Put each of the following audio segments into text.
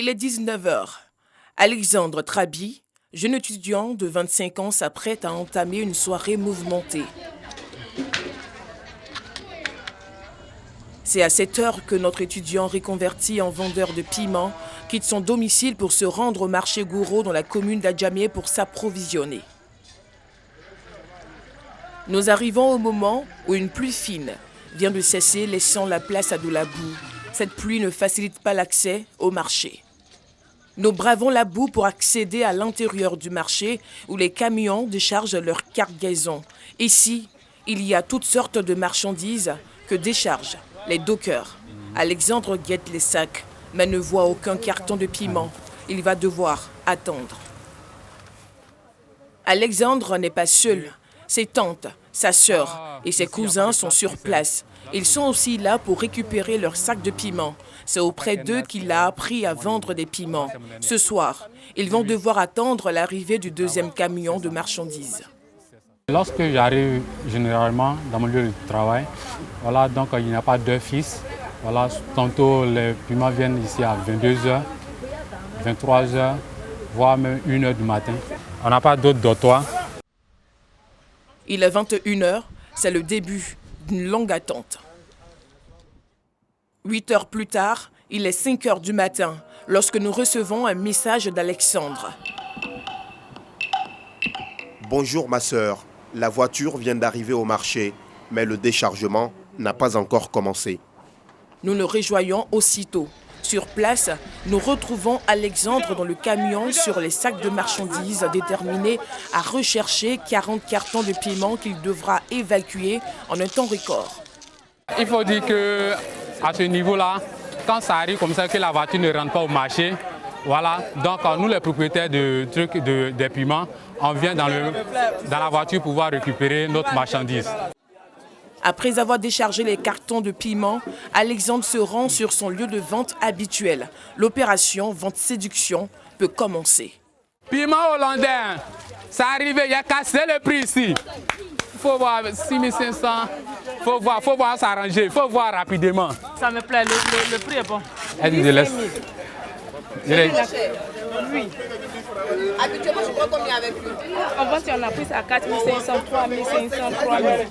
Il est 19 heures. Alexandre Trabi, jeune étudiant de 25 ans, s'apprête à entamer une soirée mouvementée. C'est à cette heure que notre étudiant reconverti en vendeur de piments quitte son domicile pour se rendre au marché Gouraud dans la commune d'Adjamé pour s'approvisionner. Nous arrivons au moment où une pluie fine vient de cesser, laissant la place à de la boue. Cette pluie ne facilite pas l'accès au marché. Nous bravons la boue pour accéder à l'intérieur du marché où les camions déchargent leur cargaison. Ici, il y a toutes sortes de marchandises que déchargent les dockers. Alexandre guette les sacs, mais ne voit aucun carton de piment. Il va devoir attendre. Alexandre n'est pas seul. Ses tantes, sa sœur et ses cousins sont sur place. Ils sont aussi là pour récupérer leurs sacs de piments. C'est auprès d'eux qu'il a appris à vendre des piments. Ce soir, ils vont devoir attendre l'arrivée du deuxième camion de marchandises. Lorsque j'arrive généralement dans mon lieu de travail, voilà, donc il n'y a pas d'heure fixe. Voilà, tantôt les piments viennent ici à 22h, 23h, voire même 1h du matin. On n'a pas d'autres dortoirs. Il est 21h, c'est le début d'une longue attente. 8 heures plus tard, il est 5 heures du matin lorsque nous recevons un message d'Alexandre. Bonjour ma sœur, la voiture vient d'arriver au marché, mais le déchargement n'a pas encore commencé. Nous nous rejoignons aussitôt. Sur place, nous retrouvons Alexandre dans le camion sur les sacs de marchandises, déterminé à rechercher 40 cartons de piment qu'il devra évacuer en un temps record. Il faut dire qu'à ce niveau-là, quand ça arrive comme ça que la voiture ne rentre pas au marché, voilà, donc nous les propriétaires des piments, on vient dans la voiture pour pouvoir récupérer notre marchandise. Après avoir déchargé les cartons de piment, Alexandre se rend sur son lieu de vente habituel. L'opération vente-séduction peut commencer. Piment hollandais, ça arrive, il y a cassé le prix ici. Il faut voir 6500, il faut voir s'arranger, il faut voir rapidement. Ça me plaît, le prix est bon. Elle dit, laisse. Oui. Habituellement, je prends combien avec lui? En vente, on a pris à 4500, 3500, 3000.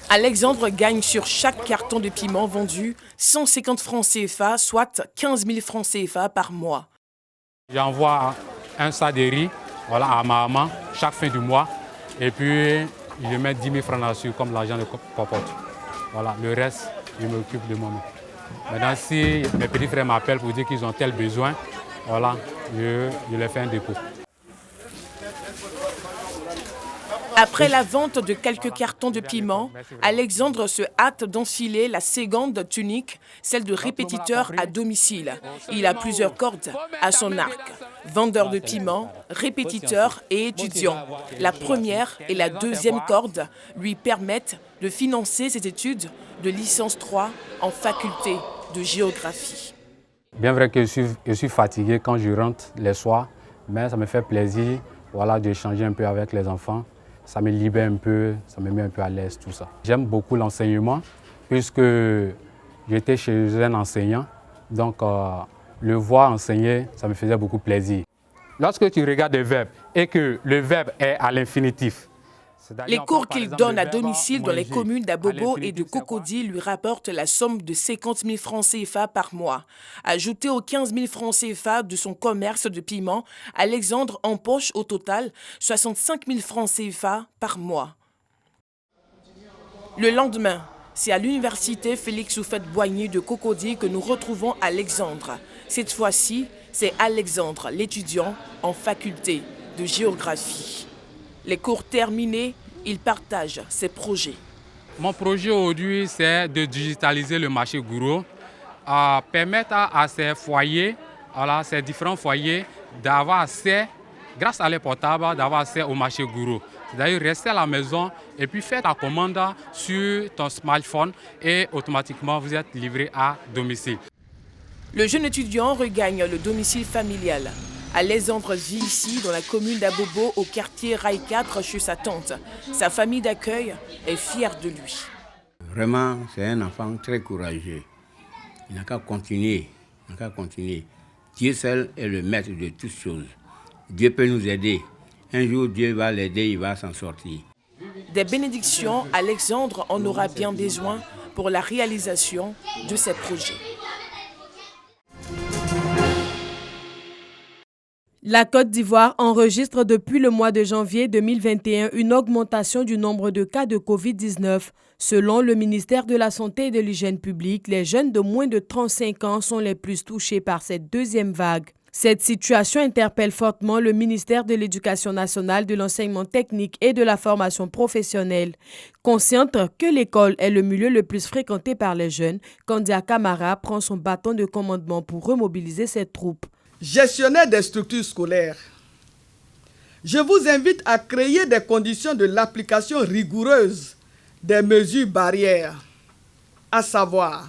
Alexandre gagne sur chaque carton de piment vendu 150 francs CFA, soit 15 000 francs CFA par mois. J'envoie un sac de riz voilà, à ma maman chaque fin du mois et puis je mets 10 000 francs là-dessus comme l'argent de popote. Voilà, le reste, je m'occupe de moi-même. Maintenant, si mes petits frères m'appellent pour dire qu'ils ont tel besoin, voilà, je leur fais un dépôt. Après la vente de quelques cartons de piment, Alexandre se hâte d'enfiler la seconde tunique, celle de répétiteur à domicile. Il a plusieurs cordes à son arc. Vendeur de piment, répétiteur et étudiant. La première et la deuxième corde lui permettent de financer ses études de licence 3 en faculté de géographie. Bien vrai que je suis fatigué quand je rentre les soirs, mais ça me fait plaisir voilà, d'échanger un peu avec les enfants. Ça me libère un peu, ça me met un peu à l'aise, tout ça. J'aime beaucoup l'enseignement, puisque j'étais chez un enseignant, donc le voir enseigner, ça me faisait beaucoup plaisir. Lorsque tu regardes le verbe et que le verbe est à l'infinitif, les cours qu'il donne à domicile dans les communes d'Abobo et de Cocody lui rapportent la somme de 50 000 francs CFA par mois. Ajouté aux 15 000 francs CFA de son commerce de piment, Alexandre empoche au total 65 000 francs CFA par mois. Le lendemain, c'est à l'université Félix Houphouët-Boigny de Cocody que nous retrouvons Alexandre. Cette fois-ci, c'est Alexandre, l'étudiant en faculté de géographie. Les cours terminés, il partage ses projets. Mon projet aujourd'hui, c'est de digitaliser le marché Gouraud, permettre à ces foyers, voilà, ces différents foyers, d'avoir accès, grâce à les portables, d'avoir accès au marché Gouraud. C'est-à-dire rester à la maison et puis faire ta commande sur ton smartphone et automatiquement vous êtes livré à domicile. Le jeune étudiant regagne le domicile familial. Alexandre vit ici, dans la commune d'Abobo, au quartier Rail 4, chez sa tante. Sa famille d'accueil est fière de lui. Vraiment, c'est un enfant très courageux. Il n'a qu'à continuer On va continuer. Dieu seul est le maître de toutes choses. Dieu peut nous aider. Un jour, Dieu va l'aider, il va s'en sortir. Des bénédictions, Alexandre en aura bien besoin pour la réalisation de ses projets. La Côte d'Ivoire enregistre depuis le mois de janvier 2021 une augmentation du nombre de cas de Covid-19. Selon le ministère de la Santé et de l'Hygiène publique, les jeunes de moins de 35 ans sont les plus touchés par cette deuxième vague. Cette situation interpelle fortement le ministère de l'Éducation nationale, de l'enseignement technique et de la formation professionnelle. Consciente que l'école est le milieu le plus fréquenté par les jeunes, Kandia Camara prend son bâton de commandement pour remobiliser ses troupes. Gestionnaires des structures scolaires, je vous invite à créer des conditions de l'application rigoureuse des mesures barrières, à savoir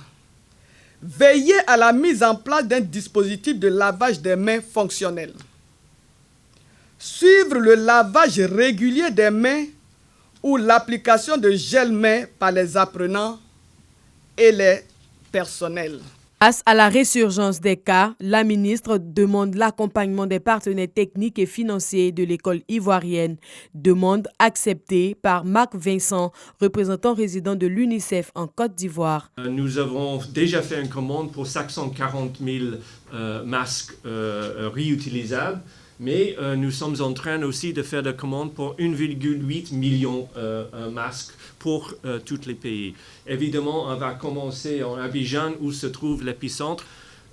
veiller à la mise en place d'un dispositif de lavage des mains fonctionnel, suivre le lavage régulier des mains ou l'application de gel-mains par les apprenants et les personnels. Face à la résurgence des cas, la ministre demande l'accompagnement des partenaires techniques et financiers de l'école ivoirienne. Demande acceptée par Marc Vincent, représentant résident de l'UNICEF en Côte d'Ivoire. Nous avons déjà fait une commande pour 540 000 masques réutilisables, mais nous sommes en train aussi de faire des commandes pour 1,8 million de masques pour tous les pays. Évidemment, on va commencer en Abidjan où se trouve l'épicentre.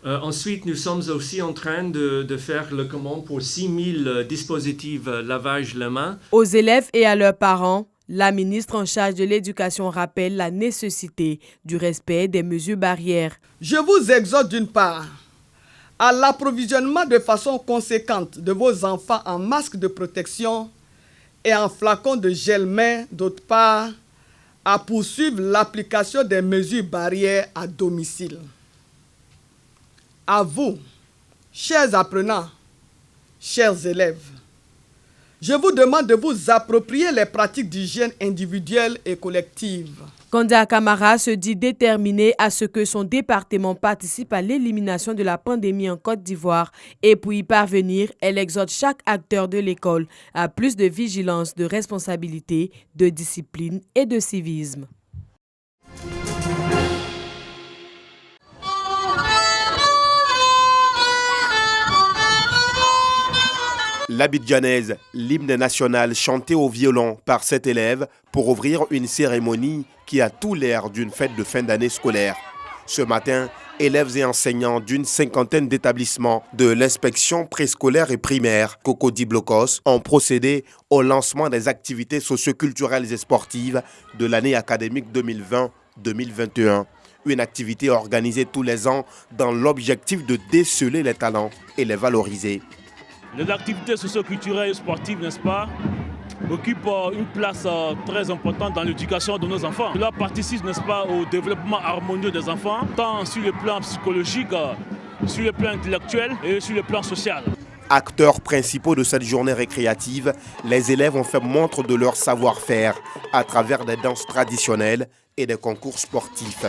Ensuite, nous sommes aussi en train de faire la commande pour 6 000 dispositifs lavage les mains. Aux élèves et à leurs parents, la ministre en charge de l'éducation rappelle la nécessité du respect des mesures barrières. Je vous exhorte d'une part à l'approvisionnement de façon conséquente de vos enfants en masques de protection et en flacons de gel-main, d'autre part, à poursuivre l'application des mesures barrières à domicile. À vous, chers apprenants, chers élèves, je vous demande de vous approprier les pratiques d'hygiène individuelle et collective. Kandia Camara se dit déterminé à ce que son département participe à l'élimination de la pandémie en Côte d'Ivoire. Et pour y parvenir, elle exhorte chaque acteur de l'école à plus de vigilance, de responsabilité, de discipline et de civisme. L'Abidjanaise, l'hymne national chanté au violon par 7 élèves pour ouvrir une cérémonie qui a tout l'air d'une fête de fin d'année scolaire. Ce matin, élèves et enseignants d'une 50aine d'établissements de l'inspection préscolaire et primaire Cocody Blocos ont procédé au lancement des activités socioculturelles et sportives de l'année académique 2020-2021. Une activité organisée tous les ans dans l'objectif de déceler les talents et les valoriser. Les activités socio-culturelles et sportives, n'est-ce pas, occupent une place très importante dans l'éducation de nos enfants. Cela participe, n'est-ce pas, au développement harmonieux des enfants, tant sur le plan psychologique, sur le plan intellectuel et sur le plan social. Acteurs principaux de cette journée récréative, les élèves ont fait montre de leur savoir-faire à travers des danses traditionnelles et des concours sportifs.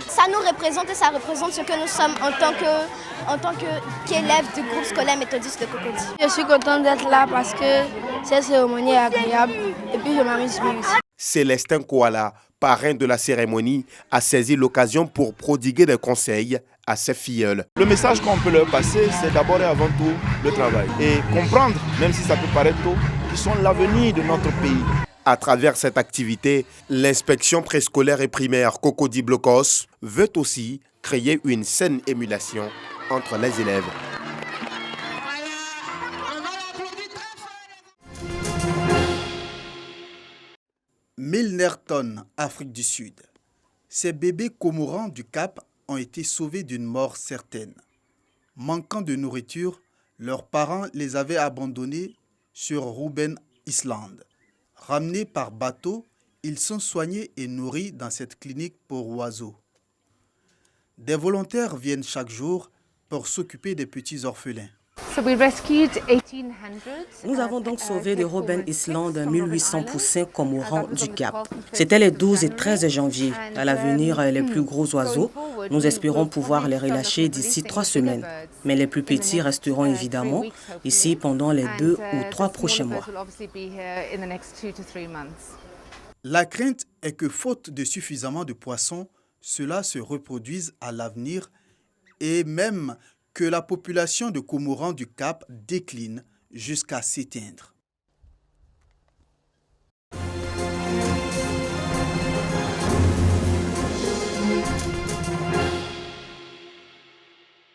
Ça nous représente et ça représente ce que nous sommes en tant qu'élèves du groupe scolaire méthodiste de Cocody. Je suis contente d'être là parce que cette cérémonie est agréable et puis je m'amuse bien aussi. Célestin Kouala, parrain de la cérémonie, a saisi l'occasion pour prodiguer des conseils à ses filleuls. Le message qu'on peut leur passer, c'est d'abord et avant tout le travail. Et comprendre, même si ça peut paraître tôt, qu'ils sont l'avenir de notre pays. À travers cette activité, l'inspection préscolaire et primaire Cocody Blocos veut aussi créer une saine émulation entre les élèves. Milnerton, Afrique du Sud. Ces bébés cormorans du Cap ont été sauvés d'une mort certaine. Manquant de nourriture, leurs parents les avaient abandonnés sur Robben Island. Ramenés par bateau, ils sont soignés et nourris dans cette clinique pour oiseaux. Des volontaires viennent chaque jour pour s'occuper des petits orphelins. Nous avons donc sauvé de Robben Island 1800 poussins cormorans du Cap. C'était les 12 et 13 janvier. À l'avenir, les plus gros oiseaux, nous espérons pouvoir les relâcher d'ici 3 semaines. Mais les plus petits resteront évidemment ici pendant les 2 ou 3 prochains mois. La crainte est que faute de suffisamment de poissons, cela se reproduise à l'avenir et même que la population de cormorans du Cap décline jusqu'à s'éteindre.